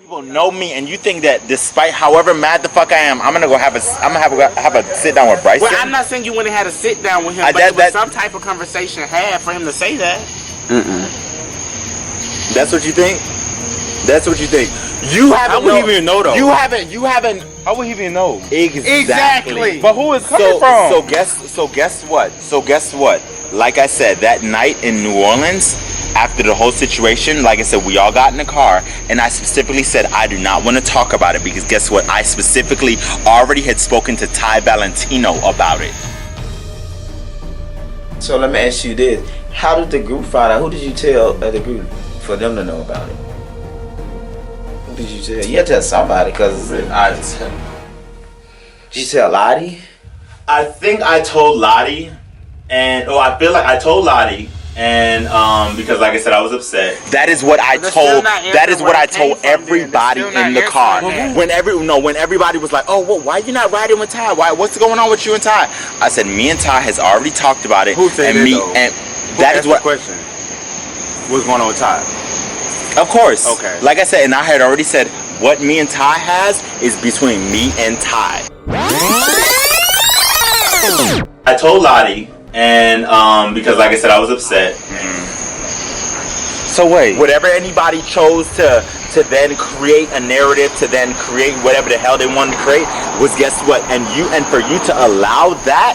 People know me, and you think that despite however mad the fuck I am, I'm gonna have a sit down with Bryson. Well, I'm not saying you went and had a sit down with him, but it was some type of conversation had for him to say that. That's what you think? That's what you think? You haven't. I wouldn't even know though. You haven't. I wouldn't even know. Exactly. But who is coming from? So guess what? Like I said, that night in New Orleans, after the whole situation, like I said, we all got in the car, and I specifically said I do not want to talk about it because guess what? I specifically already had spoken to Ty Valentino about it. So let me ask you this: how did the group find out? Who did you tell at the group for them to know about it? Who did you tell? You had to tell somebody because did you tell Lottie? I think I told Lottie, and I feel like I told Lottie. And because like I said, I was upset. That is what I told. That is what I told everybody in the car. When everybody was like, "Oh, well, why you not riding with Ty? What's going on with you and Ty?" I said, "Me and Ty has already talked about it." Who said and that me though? and that is what question. What's going on with Ty? Of course. Okay. Like I said, and I had already said what me and Ty has is between me and Ty. I told Lottie. And because like I said, I was upset. So wait. Whatever anybody chose to then create a narrative, to then create whatever the hell they wanted to create, was guess what? And for you to allow that.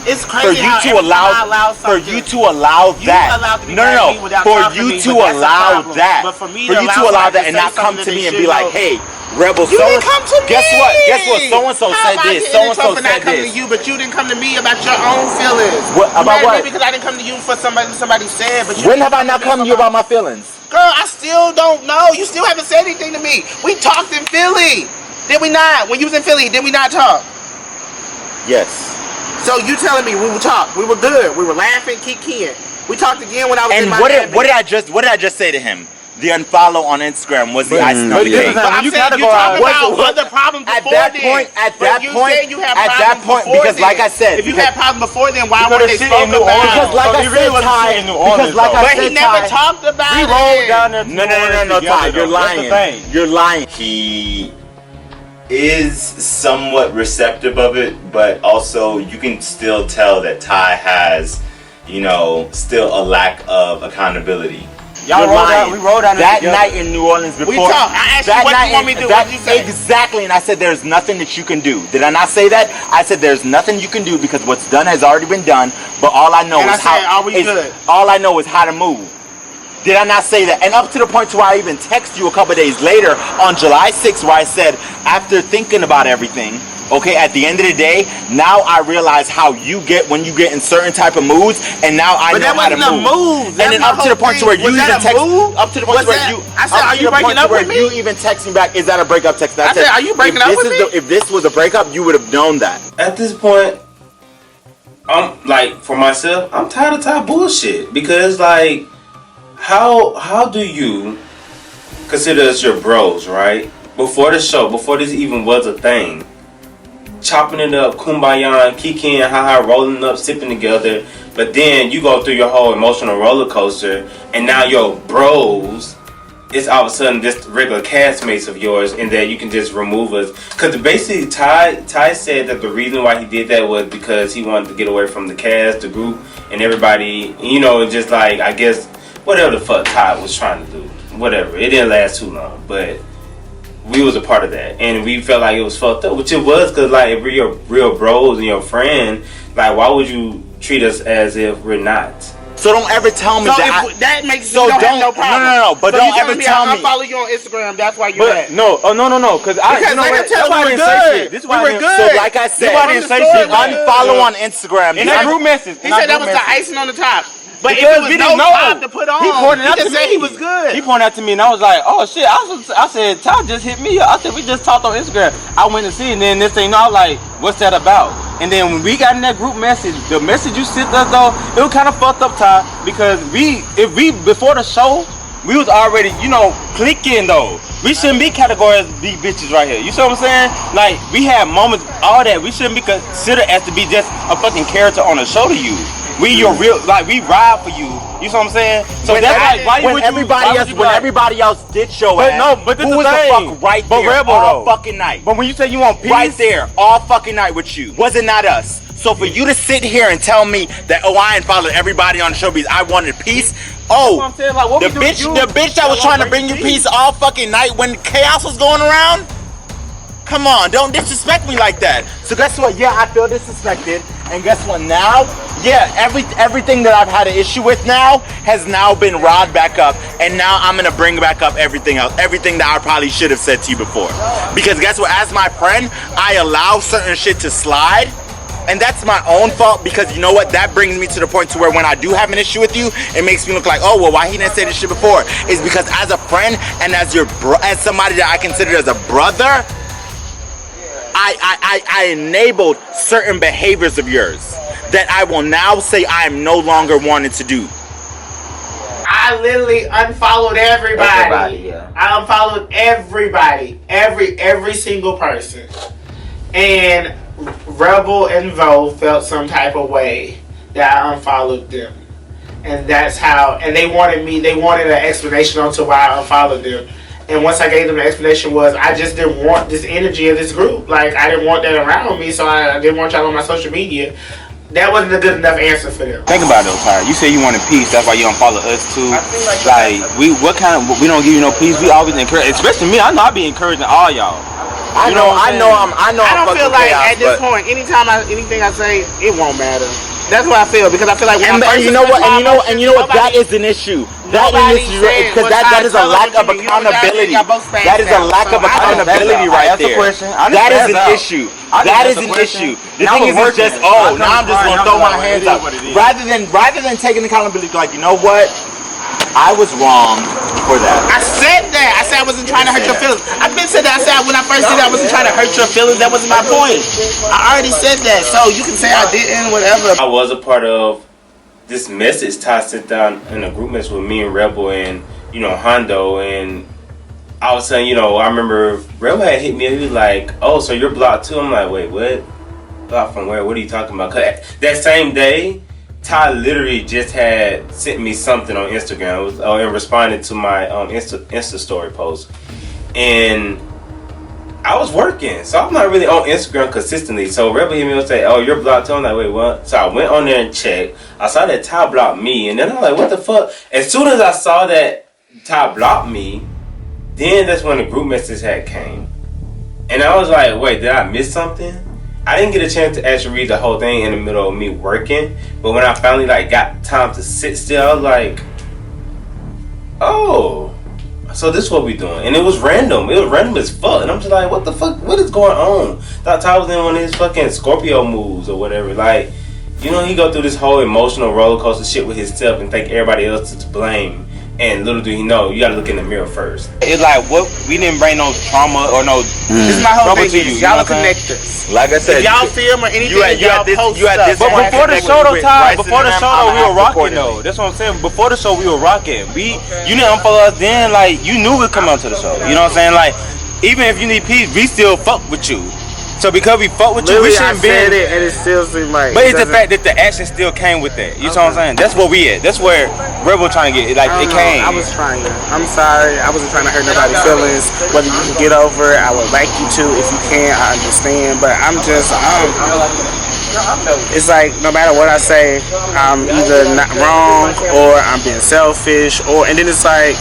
It's crazy for you to allow that. For you to allow that and not come to me and be like, hey, Rebel, you didn't come to me. Guess what? So and so said this. So and so said this. To you, but you didn't come to me about your own feelings. What about what? Because I didn't come to you for somebody said. But when have I not come to you about my feelings? Girl, I still don't know. You still haven't said anything to me. We talked in Philly, did we not? When you was in Philly, did we not talk? Yes. So you telling me we would talk? We were good. We were laughing, kikiing. We talked again when I was in my And what did I just say to him? The unfollow on Instagram was the icing on the cake. But I'm saying you talk about other problems before then. At that point, because like I said, if you had problems before then, why weren't they spoken about? Because like I said, Ty, but he never talked about it. We rolled down there. No, Ty, you're lying. You're lying. He is somewhat receptive of it, but also you can still tell that Ty has, still a lack of accountability. We rolled down that night in New Orleans before. We talked. I asked you what you want me to do. What did you say? Exactly, and I said there's nothing that you can do. Did I not say that? I said there's nothing you can do because what's done has already been done. But all I know is all I know is how to move. Did I not say that? And up to the point to where I even text you a couple days later on July 6th where I said, after thinking about everything, okay, at the end of the day, now I realize how you get when you get in certain type of moods, and now I know how to move. And then up to the point to where you even text, up to the point where you, I said, are you breaking up with me? You even text me back, is that a breakup text? I said, are you breaking up with me? If this was a breakup, you would have known that. At this point, I'm like, for myself, I'm tired of Ty bullshit because like, how do you consider us your bros, right? Before the show, before this even was a thing, chopping it up, kumbaya, kicking, haha, rolling up, sipping together, but then you go through your whole emotional roller coaster, and now your bros, it's all of a sudden just regular castmates of yours, and that you can just remove us. Because basically, Ty said that the reason why he did that was because he wanted to get away from the cast, the group, and everybody, just like, I guess, whatever the fuck Ty was trying to do. Whatever. It didn't last too long, but we was a part of that, and we felt like it was fucked up, which it was, because like if we're your real bros and your friend, like why would you treat us as if we're not? So don't ever tell me that makes so don't have no problem. No, but so don't ever tell me. I follow you on Instagram. That's why you're mad. No, because I didn't say shit. This is why we were good. So like I said, unfollow on Instagram. In that group message, he said that was the icing on the top. But because if it was no time to put on, he pointed out to me. He was good. He pointed out to me, and I was like, "Oh shit!" I said, "Ty just hit me up." I said, "We just talked on Instagram." I went to see, and then this thing, I was like, "What's that about?" And then when we got in that group message, the message you sent us though, it was kind of fucked up, Ty, because before the show, we was already, clicking though. We shouldn't be categorized as be bitches right here. You see what I'm saying? Like, we had moments, all that. We shouldn't be considered as to be just a fucking character on a show to you. We your real, like, we ride for you. You see what I'm saying? So when that's like, why when everybody else did show ass, but this who was the fuck right there Rebel, all fucking night? But when you say you want peace, right there, all fucking night with you, was it not us? So for you to sit here and tell me that, I ain't followed everybody on the show because I wanted peace. Oh, what I'm saying, like, what the bitch that was trying to bring you peace all fucking night when chaos was going around. Come on, don't disrespect me like that. So guess what? Yeah, I feel disrespected. And guess what? Now, yeah, everything that I've had an issue with now has now been riled back up. And now I'm gonna bring back up everything else, everything that I probably should have said to you before. Because guess what? As my friend, I allow certain shit to slide. And that's my own fault, because you know what? That brings me to the point to where when I do have an issue with you, it makes me look like, oh, well, why he didn't say this shit before? Is because as a friend and as as somebody that I consider as a brother, I enabled certain behaviors of yours that I will now say I am no longer wanting to do. I literally unfollowed everybody. Yeah. I unfollowed everybody, every single person, and Rebel and Vo felt some type of way that I unfollowed them, and that's how. And they wanted an explanation on to why I unfollowed them. And once I gave them the explanation was, I just didn't want this energy of this group. Like, I didn't want that around me, so I didn't want y'all on my social media. That wasn't a good enough answer for them. Think about it, Ty. You say you wanted peace. That's why you don't follow us too. Like, we don't give you no peace. We always encourage, especially me. I know I be encouraging all y'all. I don't feel like chaos, at this point, anything I say, it won't matter. That's what I feel, because I feel like when you know what, that is an issue. That is a lack of accountability. That is a lack of accountability right there. That is an issue. That is an issue. The thing is just, now I'm just gonna throw my hands up. Rather than taking accountability, like, you know what? I was wrong for that. I said that. I said I wasn't trying to hurt your feelings. I've been said that. I said when I first said that I wasn't trying to hurt your feelings. That wasn't my point. I already said that. So you can say I didn't, whatever. I was a part of this message Ty sent down in a group message with me and Rebel and, Hondo, and I was saying, I remember Rebel had hit me and he was like, oh, so you're blocked too? I'm like, wait, what? Blocked from where? What are you talking about? 'Cause that same day, Ty literally just had sent me something on Instagram. It was and responded to my Insta story post, and I was working, so I'm not really on Instagram consistently. So Rebel hit me and say, "Oh, you're blocked." I'm like, "Wait, what?" So I went on there and checked. I saw that Ty blocked me, and then I'm like, "What the fuck?" As soon as I saw that Ty blocked me, then that's when the group message had came, and I was like, "Wait, did I miss something?" I didn't get a chance to actually read the whole thing in the middle of me working, but when I finally got time to sit still, I was like, oh, so this is what we doing. And it was random. It was random as fuck. And I'm just like, what the fuck? What is going on? Thought Ty was in one of his fucking Scorpio moves or whatever. Like, he go through this whole emotional roller coaster shit with himself and think everybody else is to blame. And little do he know, you gotta look in the mirror first. It's like, what, we didn't bring no trauma or no This is my whole thing. to you. Y'all are connectors. Like I said, if y'all film or anything, y'all post stuff. But before the show though, Ty, we were rocking though. That's what I'm saying. Before the show, we were rocking. You didn't unfollow us then, like, you knew we'd come out to the show. You know what I'm saying? Like, even if you need peace, we still fuck with you. So because we fuck with you, we shouldn't be. I said it, and it still seems like. But it's the fact that the action still came with that. You know what I'm saying? That's where we at. That's where Rebel trying to get it. Like, it came. I was trying. I'm sorry. I wasn't trying to hurt nobody's feelings. Whether you can get over it, I would like you to. If you can, I understand. But I'm just. It's like no matter what I say, I'm either not wrong or I'm being selfish, and then it's like.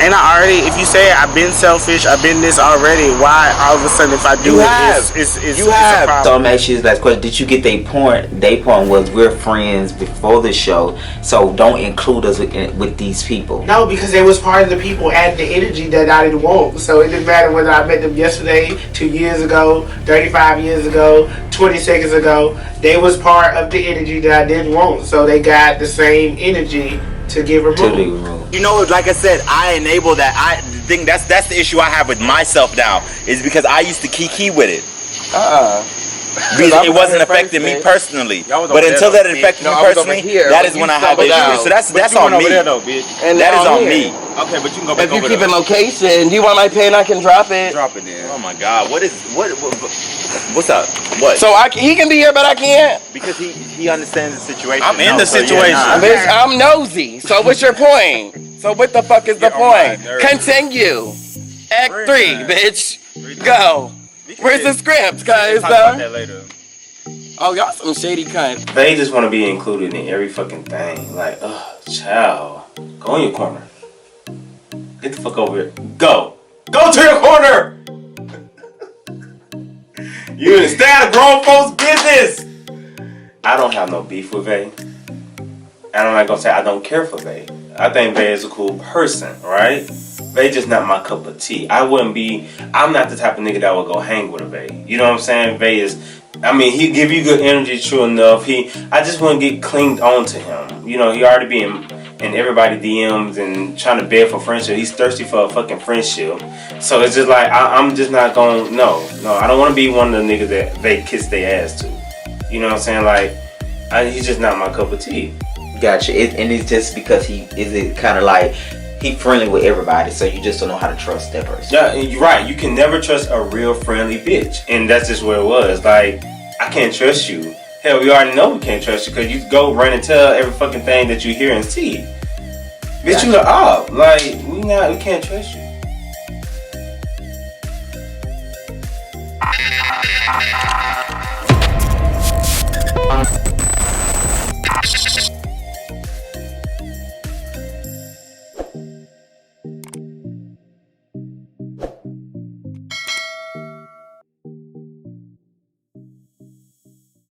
And if you say I've been selfish, I've been this already, why all of a sudden if I do it's a problem? So I'm asking you this last question. Did you get their point? Their point was we're friends before the show, so don't include us with these people. No, because they was part of the people adding the energy that I didn't want. So it didn't matter whether I met them yesterday, 2 years ago, 35 years ago, 20 seconds ago. They was part of the energy that I didn't want. So they got the same energy to get removed. Like I said, I enable that. I think that's the issue I have with myself now, is because I used to kiki with it. It wasn't affecting me personally. But until that affected me personally, that is when I had the issue. So that's on me. That is on me. Okay, but you can go back If you over keep there. a location, do you want my pin? I can drop it. Drop it then. Oh my God, what's up? What? So he can be here, but I can't. Because he understands the situation. I'm in the situation. Bitch, I'm nosy. So what's your point? So what the fuck is the Get on my point? nerves. Continue. Act 3, bitch. Go. Where's the script, Talk cuz? about that later. Oh, y'all some shady cunt. They just want to be included in every fucking thing. Like, child, go in your corner. Get the fuck over here. Go to your corner. You stay out of grown folks' business. I don't have no beef with Vay. And I'm not gonna say I don't care for Vay. I think Vay is a cool person, right? Vay just not my cup of tea. I'm not the type of nigga that would go hang with a Vay. You know what I'm saying? Vay is, he give you good energy, true enough. I just want to get clinged on to him. You know, he already be in everybody DMs and trying to beg for friendship. He's thirsty for a fucking friendship. So it's just like, I'm just not going, no, I don't want to be one of the niggas that they kiss their ass to. You know what I'm saying? Like, he's just not my cup of tea. Gotcha. And it's just because he friendly with everybody, so you just don't know how to trust that person. Yeah, and you're right. You can never trust a real friendly bitch. And that's just where it was. Like, I can't trust you. Hell, we already know we can't trust you because you go run and tell every fucking thing that you hear and see. Bitch, Gotcha. you the op. Like, we can't trust you.